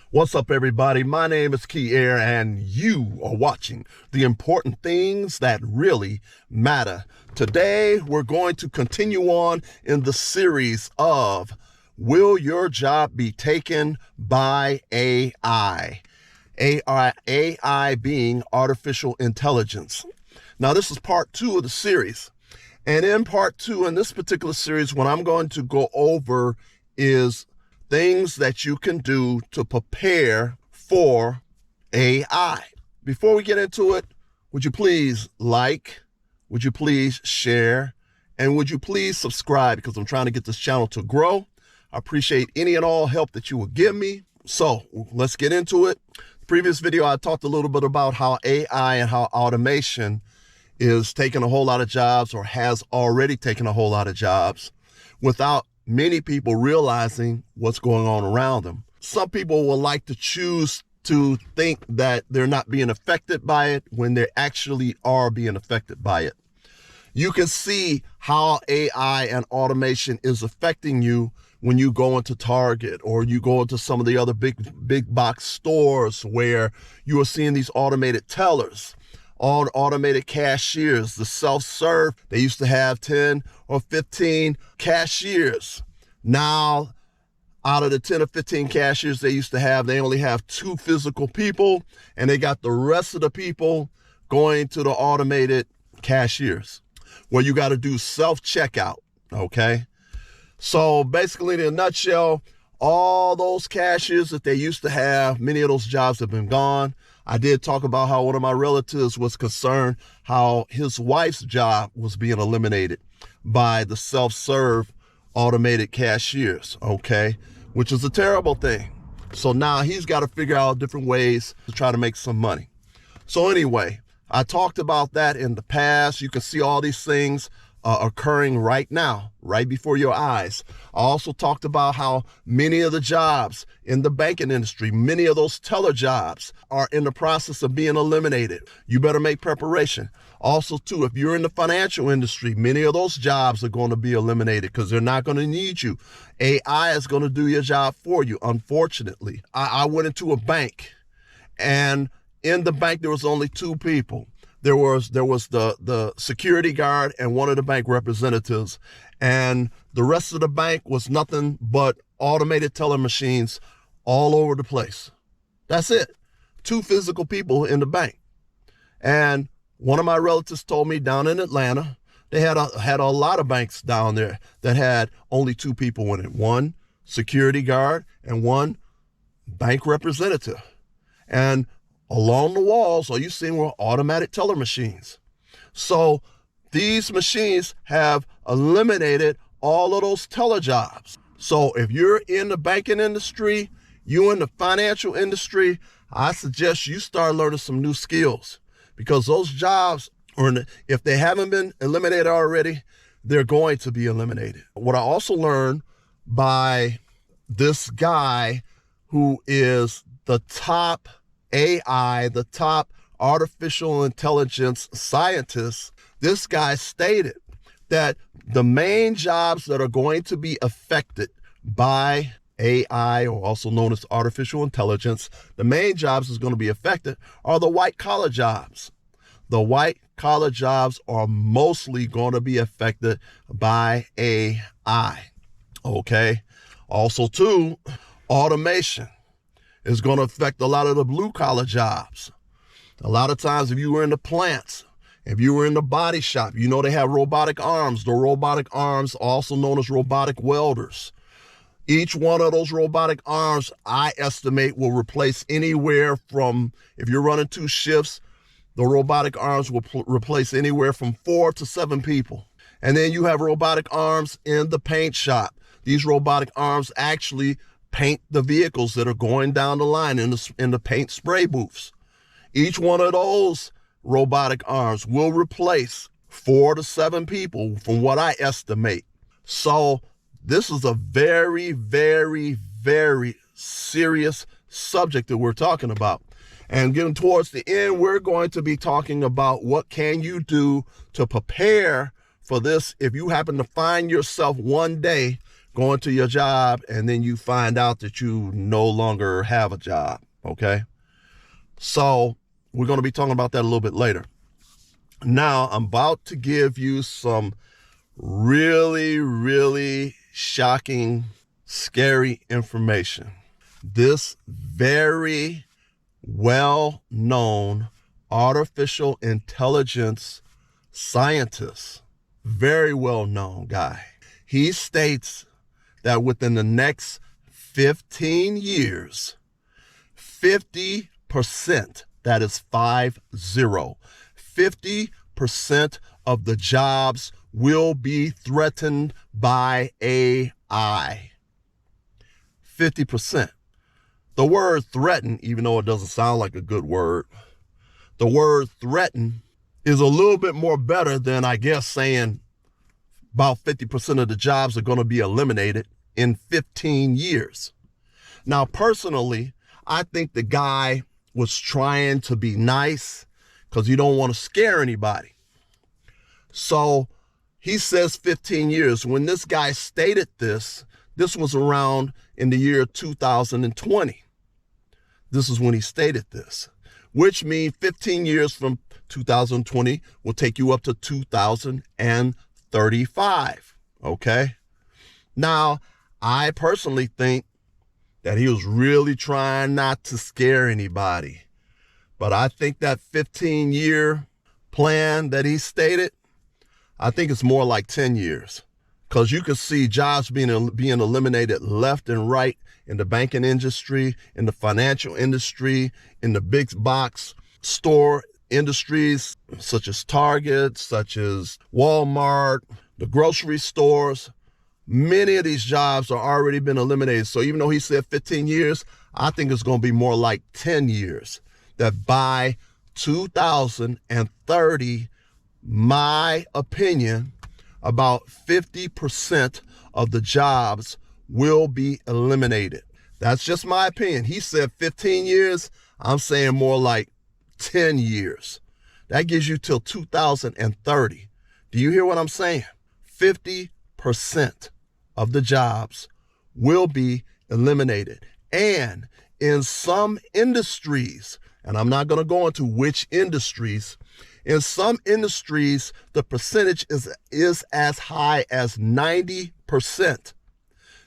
What's up, everybody? My name is Kier, and you are watching the important things that really matter. Today, we're going to continue on in the series of Will Your Job Be Taken by AI? AI being artificial intelligence. Now, this is part 2 of the series. And in part 2, in this particular series, what I'm going to go over is things that you can do to prepare for AI. Before we get into it, would you please like, would you please share, and would you please subscribe, because I'm trying to get this channel to grow. I appreciate any and all help that you will give me. So let's get into it. The previous video, I talked a little bit about how AI and how automation is taking a whole lot of jobs, or has already taken a whole lot of jobs, without many people realizing what's going on around them. Some people will like to choose to think that they're not being affected by it when they actually are being affected by it. You can see how AI and automation is affecting you when you go into Target, or you go into some of the other big box stores where you are seeing these automated tellers, all automated cashiers, the self-serve. They used to have 10 or 15 cashiers. Now, out of the 10 or 15 cashiers they used to have, they only have 2 physical people, and they got the rest of the people going to the automated cashiers, where you got to do self-checkout, okay? So basically, in a nutshell, all those cashiers that they used to have, many of those jobs have been gone. I did talk about how one of my relatives was concerned how his wife's job was being eliminated by the self-serve automated cashiers, okay, which is a terrible thing. So now he's got to figure out different ways to try to make some money. So anyway, I talked about that in the past. You can see all these things occurring right now, right before your eyes. I also talked about how many of the jobs in the banking industry, many of those teller jobs, are in the process of being eliminated. You better make preparation. Also, too, if you're in the financial industry, many of those jobs are going to be eliminated because they're not going to need you. AI is going to do your job for you, unfortunately. I went into a bank, and in the bank there was only 2 people. There was the security guard and one of the bank representatives, and the rest of the bank was nothing but automated teller machines all over the place. That's it. 2 physical people in the bank. And one of my relatives told me down in Atlanta, they had a lot of banks down there that had only 2 people in it. 1 security guard and 1 bank representative. And along the walls, all you seen were automatic teller machines. So these machines have eliminated all of those teller jobs. So if you're in the banking industry, you're in the financial industry, I suggest you start learning some new skills, because those jobs, if they haven't been eliminated already, they're going to be eliminated. What I also learned by this guy who is the top AI, the top artificial intelligence scientist, this guy stated that the main jobs that are going to be affected by AI, or also known as artificial intelligence, the main jobs that's going to be affected are the white collar jobs. The white collar jobs are mostly going to be affected by AI, okay? Also, too, automation is going to affect a lot of the blue collar jobs. A lot of times, if you were in the plants, if you were in the body shop, you know they have robotic arms. The robotic arms, also known as robotic welders. Each one of those robotic arms, I estimate, will replace anywhere from, if you're running 2 shifts, the robotic arms will replace anywhere from 4 to 7 people. And then you have robotic arms in the paint shop. These robotic arms actually paint the vehicles that are going down the line in the paint spray booths. Each one of those robotic arms will replace 4 to 7 people, from what I estimate. So this is a very, very, very serious subject that we're talking about. And getting towards the end, we're going to be talking about what can you do to prepare for this if you happen to find yourself one day going to your job and then you find out that you no longer have a job, okay? So we're going to be talking about that a little bit later. Now, I'm about to give you some really, really shocking, scary information. This very well-known artificial intelligence scientist, very well-known guy, he states that within the next 15 years, 50%, that is 50% of the jobs will be threatened by AI. 50%. The word threaten, even though it doesn't sound like a good word, the word threaten is a little bit more better than, I guess, saying about 50% of the jobs are going to be eliminated in 15 years. Now, personally, I think the guy was trying to be nice because you don't want to scare anybody. So he says 15 years. When this guy stated this was around in the year 2020. This is when he stated this, which means 15 years from 2020 will take you up to 2035, okay? Now, I personally think that he was really trying not to scare anybody. But I think that 15-year plan that he stated, I think it's more like 10 years. Because you can see jobs being eliminated left and right in the banking industry, in the financial industry, in the big box store industries, such as Target, such as Walmart, the grocery stores. Many of these jobs are already been eliminated. So even though he said 15 years, I think it's going to be more like 10 years. That by 2030, my opinion, about 50% of the jobs will be eliminated. That's just my opinion. He said 15 years. I'm saying more like 10 years. That gives you till 2030. Do you hear what I'm saying? 50% of the jobs will be eliminated. And in some industries, and I'm not going to go into which industries, in some industries, the percentage is as high as 90%.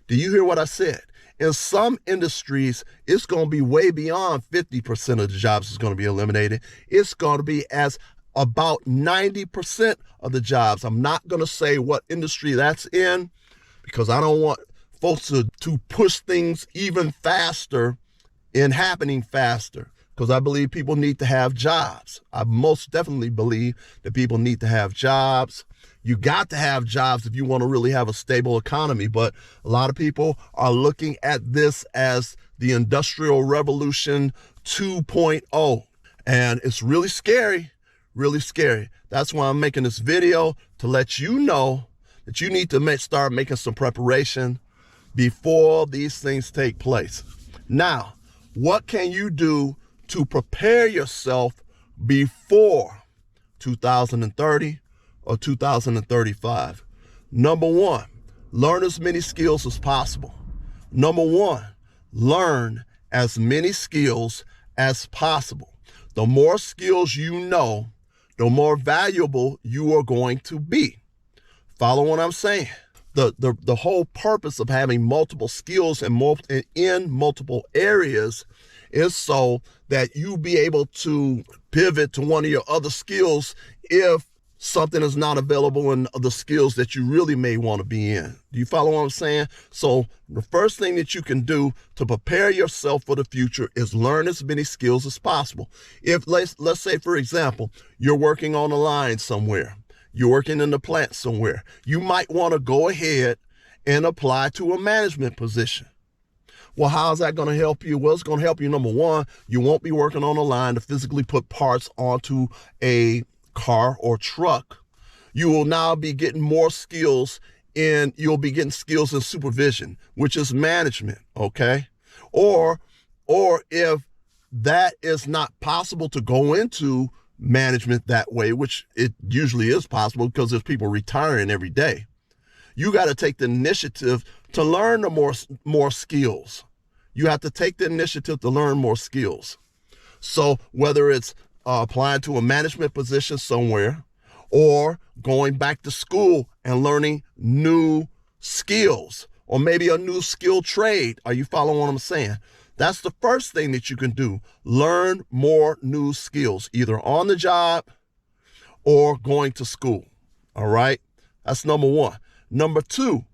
Do you hear what I said? In some industries, it's going to be way beyond 50% of the jobs is going to be eliminated. It's going to be as about 90% of the jobs. I'm not going to say what industry that's in because I don't want folks to push things even faster and happening faster, because I believe people need to have jobs. I most definitely believe that people need to have jobs. You got to have jobs if you want to really have a stable economy. But a lot of people are looking at this as the Industrial Revolution 2.0. And it's really scary, really scary. That's why I'm making this video, to let you know that you need to start making some preparation before these things take place. Now, what can you do to prepare yourself before 2030 or 2035? Number one, learn as many skills as possible. Number one, learn as many skills as possible. The more skills you know, the more valuable you are going to be. Follow what I'm saying? The whole purpose of having multiple skills in multiple areas is so that you be able to pivot to one of your other skills if something is not available in the skills that you really may want to be in. Do you follow what I'm saying? So the first thing that you can do to prepare yourself for the future is learn as many skills as possible. If let's say, for example, you're working on a line somewhere, you're working in the plant somewhere, you might want to go ahead and apply to a management position. Well, how is that going to help you? Well, it's going to help you. Number one, you won't be working on a line to physically put parts onto a car or truck. You will now be getting more skills you'll be getting skills in supervision, which is management, okay? Or if that is not possible to go into management that way, which it usually is possible because there's people retiring every day, you got to take the initiative to learn the more skills. You have to take the initiative to learn more skills. So whether it's applying to a management position somewhere or going back to school and learning new skills or maybe a new skill trade. Are you following what I'm saying? That's the first thing that you can do. Learn more new skills, either on the job or going to school. All right? That's number one. Number two,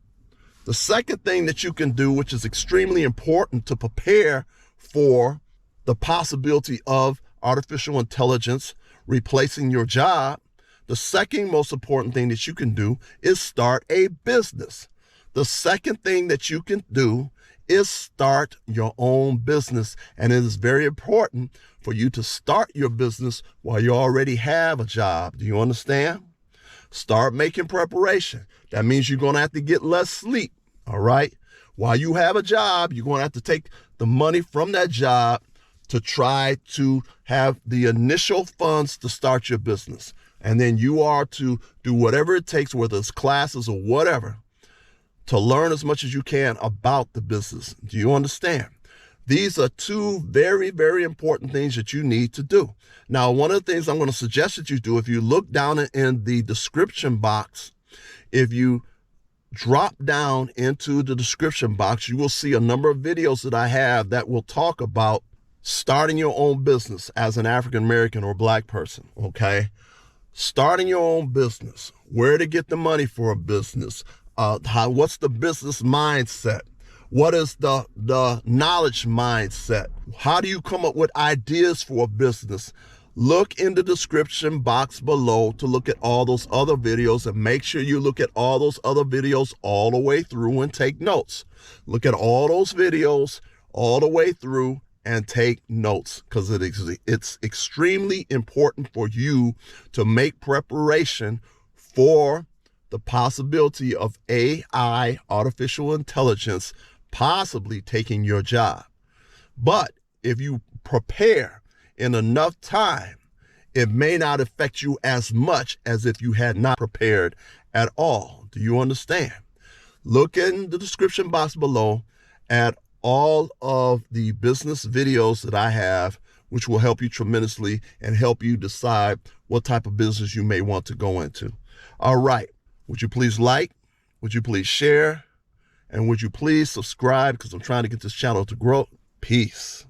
the second thing that you can do, which is extremely important to prepare for the possibility of artificial intelligence replacing your job, the second most important thing that you can do is start a business. The second thing that you can do is start your own business. And it is very important for you to start your business while you already have a job. Do you understand? Start making preparation. That means you're going to have to get less sleep. All right? While you have a job, you're going to have to take the money from that job to try to have the initial funds to start your business. And then you are to do whatever it takes, whether it's classes or whatever, to learn as much as you can about the business. Do you understand? These are two very, very important things that you need to do. Now, one of the things I'm going to suggest that you do, if you look down in the description box, if you drop down into the description box, you will see a number of videos that I have that will talk about starting your own business as an African American or Black person, okay? Starting your own business, where to get the money for a business, what's the business mindset? What is the knowledge mindset? How do you come up with ideas for a business? Look in the description box below to look at all those other videos, and make sure you look at all those other videos all the way through and take notes. Look at all those videos all the way through and take notes, because it's extremely important for you to make preparation for the possibility of AI, artificial intelligence, possibly taking your job. But if you prepare in enough time, it may not affect you as much as if you had not prepared at all. Do you understand? Look in the description box below at all of the business videos that I have, which will help you tremendously and help you decide what type of business you may want to go into. All right. Would you please like? Would you please share? And would you please subscribe? Because I'm trying to get this channel to grow. Peace.